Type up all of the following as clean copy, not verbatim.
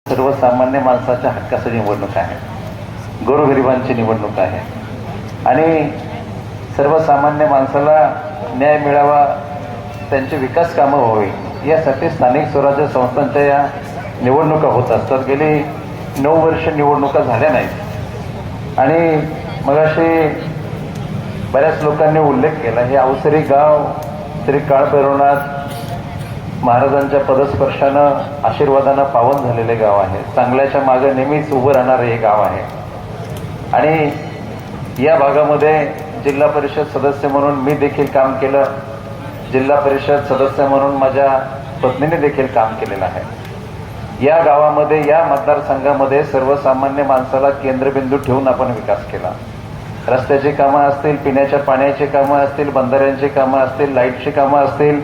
सर्वसामान्य माणसाच्या हक्काची निवडणूक आहे, गोरगरिबांची निवडणूक आहे आणि सर्वसामान्य माणसाला न्याय मिळावा, त्यांचे विकास कामं व्हावी यासाठी स्थानिक स्वराज्य संस्थांच्या या निवडणुका होत असतात. गेली 9 वर्ष निवडणुका झाल्या नाहीत आणि मगाशी बऱ्याच लोकांनी उल्लेख केला, हे अवसरी गाव श्री काळभैरवनाथ महाराजांच्या पदस्पर्शानं आशीर्वादानं पावन झालेले गाव आहे. चांगल्याच्या मागे नेहमीच उभं राहणारे हे गाव आहे आणि या भागामध्ये जिल्हा परिषद सदस्य म्हणून मी देखील काम केलं, जिल्हा परिषद सदस्य म्हणून माझ्या पत्नीने देखील काम केलेलं आहे. या गावामध्ये, या मतदारसंघामध्ये सर्वसामान्य माणसाला केंद्रबिंदू ठेवून आपण विकास केला. रस्त्याची कामं असतील, पिण्याच्या पाण्याची कामं असतील, बंधाऱ्यांची कामं असतील, लाईटची कामं असतील,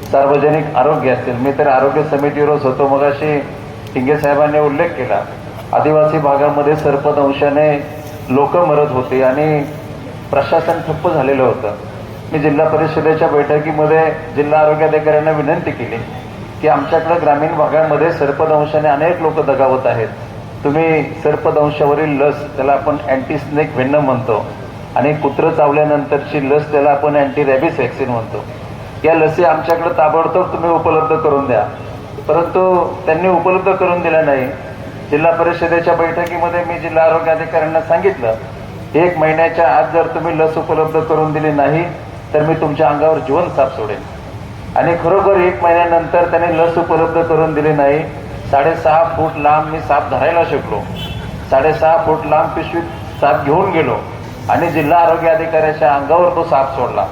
सार्वजनिक आरोग्य असतील. मी तर आरोग्य समितीवरच होतो. मगाशी हिंगे साहेबांनी उल्लेख केला, आदिवासी भागामध्ये सर्पदंशाने लोक मरत होते आणि प्रशासन ठप्प झालेलं होतं. मी जिल्हा परिषदेच्या बैठकीमध्ये जिल्हा आरोग्य अधिकाऱ्यांना विनंती केली की आमच्याकडे ग्रामीण भागामध्ये सर्पदंशाने अनेक लोक दगावत आहेत, तुम्ही सर्पदंशावरील लस, त्याला आपण अँटी स्नेक व्हेनम म्हणतो, आणि कुत्रं चावल्यानंतरची लस त्याला आपण अँटी रॅबिस व्हॅक्सिन म्हणतो, या लसी आमच्याकडे ताबडतोब तुम्ही उपलब्ध करून द्या. परंतु त्यांनी उपलब्ध करून दिल्या नाही. जिल्हा परिषदेच्या बैठकीमध्ये मी जिल्हा आरोग्य अधिकाऱ्यांना सांगितलं, 1 महिन्याच्या आत जर तुम्ही लस उपलब्ध करून दिली नाही तर मी तुमच्या अंगावर जीवन साप सोडेन. आणि खरोखर 1 महिन्यानंतर त्यांनी लस उपलब्ध करून दिली नाही. 6.5 फूट लांब मी साप धरायला शिकलो. 6.5 फूट लांब पिशवीत साप घेऊन गेलो आणि जिल्हा आरोग्य अधिकाऱ्याच्या अंगावर तो साप सोडला.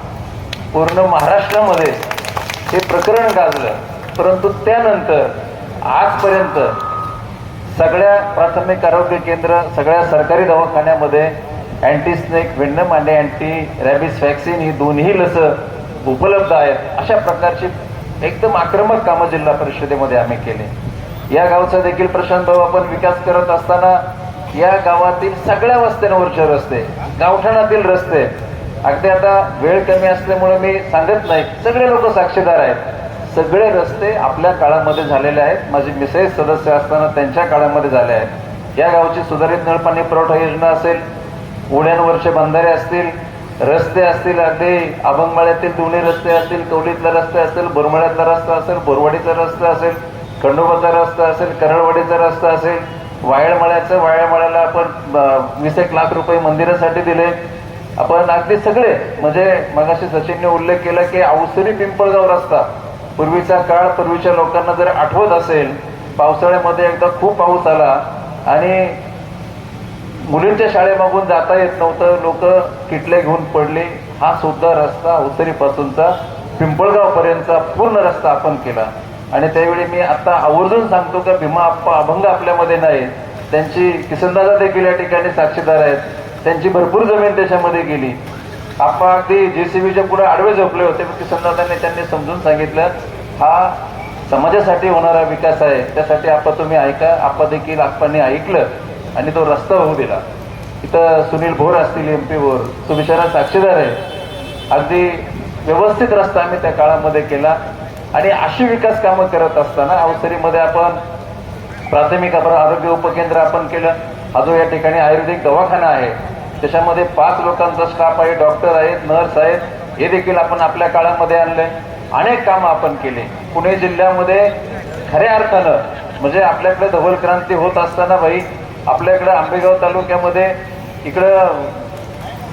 पूर्ण महाराष्ट्रामध्ये हे प्रकरण गाजलं. परंतु त्यानंतर आजपर्यंत सगळ्या प्राथमिक आरोग्य केंद्र, सगळ्या सरकारी दवाखान्यामध्ये अँटी स्नेक व्हेनम आणि अँटी रॅबिस व्हॅक्सिन ही दोन्ही लस उपलब्ध आहेत. अशा प्रकारची एकदम आक्रमक कामं जिल्हा परिषदेमध्ये आम्ही केली. या गावचा देखील प्रशांत भाऊ आपण विकास करत असताना या गावातील सगळ्या वस्त्यांवरचे रस्ते, गावठाणातील रस्ते, अगदी आता वेळ कमी असल्यामुळे मी सांगत नाही, सगळे लोक साक्षीदार आहेत, सगळे रस्ते आपल्या काळामध्ये झालेले आहेत. माझी मिसेस सदस्य असताना त्यांच्या काळामध्ये झाले आहेत. या गावची सुधारित नळपाणी पुरवठा योजना असेल, ओढ्यांवरचे बंधारे असतील, रस्ते असतील, अगदी अभंगमाळ्यातील दोन्ही रस्ते असतील, कवलीतला रस्ता असेल, बोरमळ्यातला रस्ता असेल, बोरवाडीचा रस्ता असेल, खंडोबाचा रस्ता असेल, करळवाडीचा रस्ता असेल, वायळमाळ्याला आपण 20 लाख रुपये मंदिरासाठी दिले. आपण अगदी सगळे, म्हणजे मगाशी सचिनने उल्लेख केला की अवसरी पिंपळगाव रस्ता, पूर्वीचा काळ, पूर्वीच्या लोकांना जर आठवत असेल, पावसाळ्यामध्ये एकदा खूप पाऊस आला आणि मुलींच्या शाळेमागून जाता येत नव्हतं, लोक किटले घेऊन पडले. हा सुद्धा रस्ता अवसरीपासूनचा पिंपळगाव पर्यंतचा पूर्ण रस्ता आपण केला. आणि त्यावेळी मी आता आवर्जून सांगतो का भीमा आप्पा अभंग आपल्यामध्ये नाही, त्यांची किसनदादा देखील या ठिकाणी साक्षीदार आहेत, त्यांची भरपूर जमीन त्याच्यामध्ये गेली. आप्पा अगदी JCBच्या पुढे आडवे झोपले होते, किसनदादांनी त्यांनी समजून सांगितलं, हा समाजासाठी होणारा विकास आहे, त्यासाठी आप्पा तुम्ही ऐका. आप्पा देखील आप्पांनी ऐकलं आणि तो रस्ता होऊ दिला. इथं सुनील भोर असतील, MP भोर, तो बिचारा साक्षीदार आहे. अगदी व्यवस्थित रस्ता आम्ही त्या काळामध्ये केला. आणि अशी विकास कामं करत असताना अवसरीमध्ये आपण प्राथमिक आरोग्य उपकेंद्र आपण केलं. हा जो या ठिकाणी आयुर्वेदिक दवाखाना आहे, त्याच्यामध्ये 5 लोकांचा स्टाफ आहे, डॉक्टर आहेत, नर्स आहेत, हे देखील आपण आपल्या काळामध्ये आणले. अनेक कामं आपण केली. पुणे जिल्ह्यामध्ये खऱ्या अर्थानं म्हणजे आपल्याकडे धवल क्रांती होत असताना भाई, आपल्याकडे आंबेगाव तालुक्यामध्ये इकडं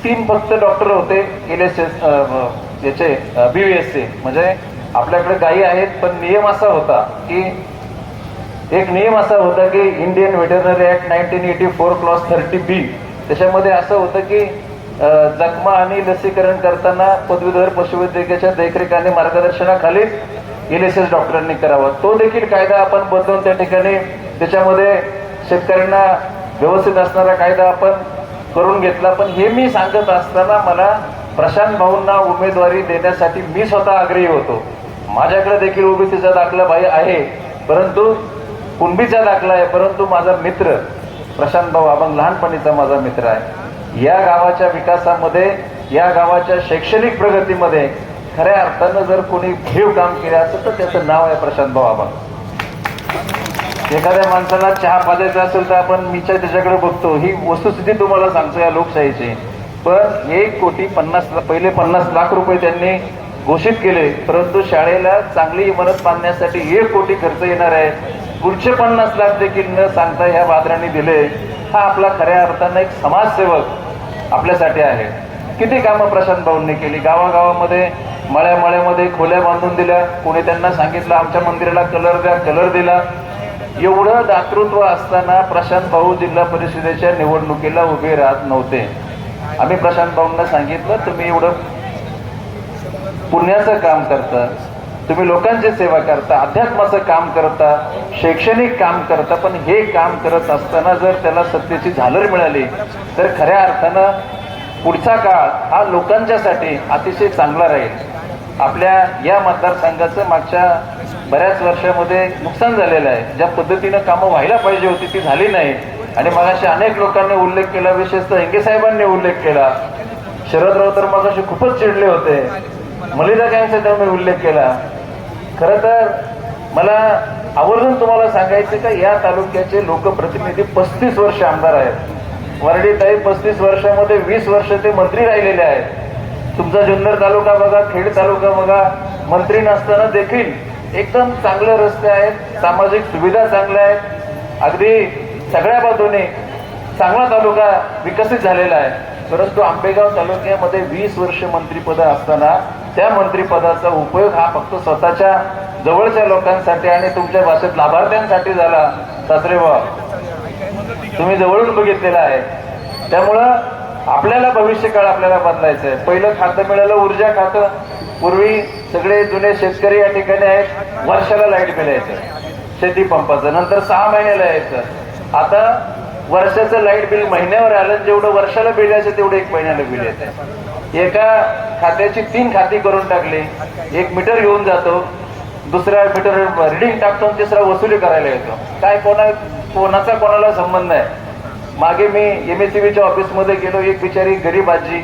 3 फक्त डॉक्टर होते LSS याचे BVSC, म्हणजे आपल्याकडे गायी आहेत. पण नियम असा होता की Indian veterinary act 1984 clause 30B, त्याच्यामध्ये असं होतं की जखमा आणि लसीकरण करताना पदवीधर पशुवैद्यकाच्या देखरेखाने मार्गदर्शनाखाली LSS डॉक्टरांनी करावं. तो देखील कायदा आपण बदलून त्या ठिकाणी त्याच्यामध्ये शेतकऱ्यांना व्यवस्थित असणारा कायदा आपण करून घेतला. पण हे मी सांगत असताना मला प्रशांत भाऊंना उमेदवारी देण्यासाठी मी स्वतः आग्रही होतो. माझ्याकडे देखील ओबीसीचा दाखला भाई आहे, परंतु कुणबीचा दाखला आहे, परंतु माझा मित्र प्रशांत भाऊ अभंग लहानपणीचा माझा मित्र आहे. या गावाच्या विकासामध्ये, या गावाच्या शैक्षणिक प्रगतीमध्ये खऱ्या अर्थानं जर कोणी भीव काम केलं असेल तर त्याचं नाव आहे प्रशांत भाऊ अभंग. एखाद्या माणसाला चहा पाजायचा असेल तर आपण मीच्या त्याच्याकडे बघतो, ही वस्तुस्थिती तुम्हाला सांगतो या लोकशाहीची. पण 1,50,00,000 पहिले 50 लाख रुपये त्यांनी घोषित केले, परंतु शाळेला चांगली इमारत बांधण्यासाठी 1 कोटी खर्च येणार आहे. पुढचे 50 लाख देखील न सांगता ह्या बादरांनी दिले. हा आपला खऱ्या अर्थानं एक समाजसेवक आपल्यासाठी आहे. किती कामं प्रशांत भाऊंनी केली. गावागावामध्ये मळ्यामध्ये खोल्या बांधून दिल्या. कोणी त्यांना सांगितलं आमच्या मंदिराला कलर द्या, कलर दिला. एवढं दातृत्व असताना प्रशांत भाऊ जिल्हा परिषदेच्या निवडणुकीला उभे राहत नव्हते. आम्ही प्रशांत भाऊंना सांगितलं तुम्ही एवढं पुण्याचं काम करता, तुम्ही लोकांची सेवा करता, अध्यात्माचं काम करता, शैक्षणिक काम करता, पण हे काम करत असताना जर त्याला सत्तेची झालर मिळाली तर खऱ्या अर्थानं पुढचा काळ हा लोकांच्यासाठी अतिशय चांगला राहील. आपल्या या मतदारसंघाचं मागच्या बऱ्याच वर्षामध्ये नुकसान झालेलं आहे. ज्या पद्धतीनं कामं व्हायला पाहिजे होती ती झाली नाही. आणि मगाशी अनेक लोकांनी उल्लेख केला, विशेषतः हेंगे साहेबांनी उल्लेख केला. शरदराव तर मगाशी खूपच चिडले होते. मलिदा गँगचा त्यांनी उल्लेख केला. खरं तर मला आवर्जून तुम्हाला सांगायचं का या तालुक्याचे लोकप्रतिनिधी 35 वर्ष आमदार आहेत. वरडीताई 35 वर्षामध्ये 20 वर्ष ते मंत्री राहिलेले आहेत. तुमचा जुन्नर तालुका बघा, खेड तालुका बघा, मंत्री नसताना देखील एकदम चांगले रस्ते आहेत, सामाजिक सुविधा चांगल्या आहेत, अगदी सगळ्या बाजूने चांगला तालुका विकसित झालेला आहे. परंतु आंबेगाव तालुक्यामध्ये 20 वर्ष मंत्रिपद असताना त्या मंत्रिपदाचा उपयोग हा फक्त स्वतःच्या जवळच्या लोकांसाठी आणि तुमच्या भाषेत लाभार्थ्यांसाठी झाला. सासरेबा तुम्ही जवळून बघितलेला आहे. त्यामुळं आपल्याला भविष्यकाळ आपल्याला बदलायचं आहे. पहिलं खातं मिळालं ऊर्जा खातं. पूर्वी सगळे जुने शेतकरी या ठिकाणी आहेत, वर्षाला लाईट बिल यायचं शेती पंपाचं, नंतर 6 महिन्याला यायचं. आता वर्षाचं लाईट बिल महिन्यावर आलं, जेवढं वर्षाला बिल यायचं तेवढं 1 महिन्याला बिल येतं. एका खात्याची 3 खाती करून टाकली. एक मीटर घेऊन जातो, दुसरा मीटर रिडिंग टाकतो, तिसरा वसुली करायला येतो. काय कोणाचा कोणाला संबंध नाही. मागे मी MSCBच्या ऑफिसमध्ये गेलो, एक बिचारी गरीब आजी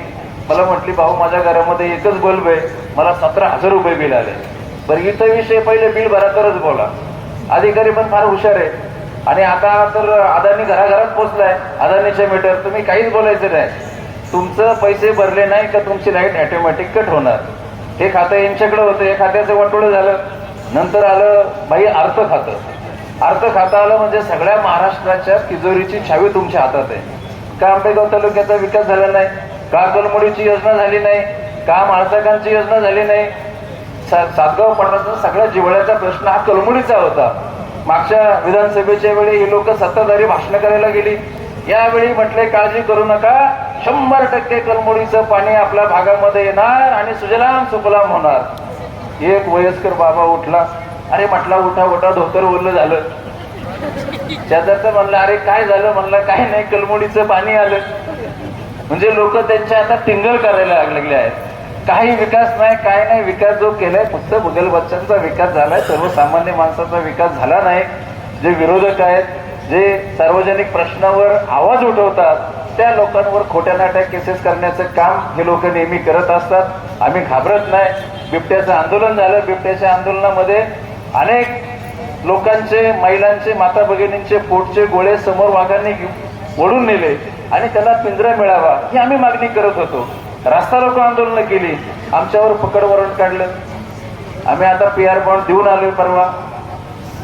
मला म्हटली भाऊ माझ्या घरामध्ये एकच बल्ब आहे, मला 17,000 रुपये बिल आले. बरं इथं विषय पहिले बिल भरा तरच बोला. अधिकारी पण फार हुशार आहे. आणि आता तर अदानी घराघरात पोचलाय, अदानीचे मीटर. तुम्ही काहीच बोलायचं नाही. तुमचं पैसे भरले नाही का तुमची लाईट ऑटोमॅटिक कट होणार. हे खातं यांच्याकडे होतं, हे खात्याचं वाटोळं झालं. नंतर आलं बाई अर्थ खातं. अर्थ खातं आलं म्हणजे सगळ्या महाराष्ट्राच्या तिजोरीची छावी तुमच्या हातात आहे. का आंबेगाव तालुक्याचा विकास झाला नाही? का कलमोडीची योजना झाली नाही? का माळसाकांची योजना झाली नाही? सातगाव पठाराचा सगळ्या जिव्हाळ्याचा प्रश्न हा कलमोडीचा होता. मागच्या विधानसभेच्या वेळी ही लोक सत्ताधारी भाषण करायला गेली. यावेळी म्हटले काळजी करू नका, 100% कलमोडीचं पाणी आपल्या भागामध्ये येणार आणि सुजलाम सुफलाम होणार. एक वयस्कर बाबा उठला. अरे म्हटला उठा उठा, धोतर ओरलं झालं. शेजारचं म्हणलं अरे काय झालं? म्हणलं काय नाही, कलमोडीचं पाणी आलं. म्हणजे लोक त्यांच्या आता टिंगल करायला लागलेले आहेत. काही विकास नाही, काय नाही. विकास जो केलाय फक्त भुगल बच्चांचा विकास झालाय, सर्वसामान्य माणसाचा विकास झाला नाही. जे विरोधक आहेत, जे सार्वजनिक प्रश्नावर आवाज उठवतात, त्या लोकांवर खोट्या नाट्या केसेस करण्याचं काम हे लोक नेहमी करत असतात. आम्ही घाबरत नाही. बिबट्याचं आंदोलन झालं. बिबट्याच्या आंदोलनामध्ये अनेक लोकांचे, महिलांचे, माता भगिनींचे पोटचे गोळे समोर वाघांनी ओढून नेले आणि त्याला पिंजरा मिळावा ही आम्ही मागणी करत होतो. रास्ता रोको आंदोलन केली, आमच्यावर पकड वॉरंट काढलं. आम्ही आता PR बॉन्ड देऊन आलोय परवा.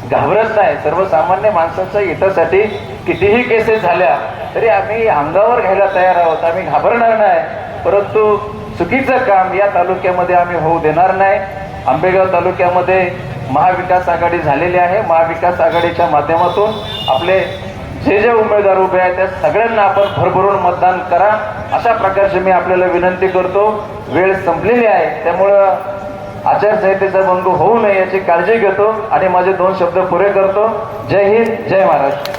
घाबरत नाही. सर्वसामान्य माणसाच्या हितासाठी कितीही केसेस झाल्या तरी आम्ही अंगावर घ्यायला तयार आहोत. आम्ही घाबरणार नाही. परंतु चुकीचं काम या तालुक्यामध्ये आम्ही होऊ देणार नाही. आंबेगाव तालुक्यामध्ये महाविकास आघाडी झालेली आहे. महाविकास आघाडीच्या माध्यमातून आपले जे उमेदवार उभे आहेत त्या सगळ्यांना आपण भरभरून मतदान करा, अशा प्रकारची मी आपल्याला विनंती करतो. वेळ संपलेली आहे, त्यामुळं आचारसंहितेचा भंग होऊ नये याची काळजी घेतो आणि माझे 2 शब्द पुरे करतो. जय हिंद, जय महाराष्ट्र.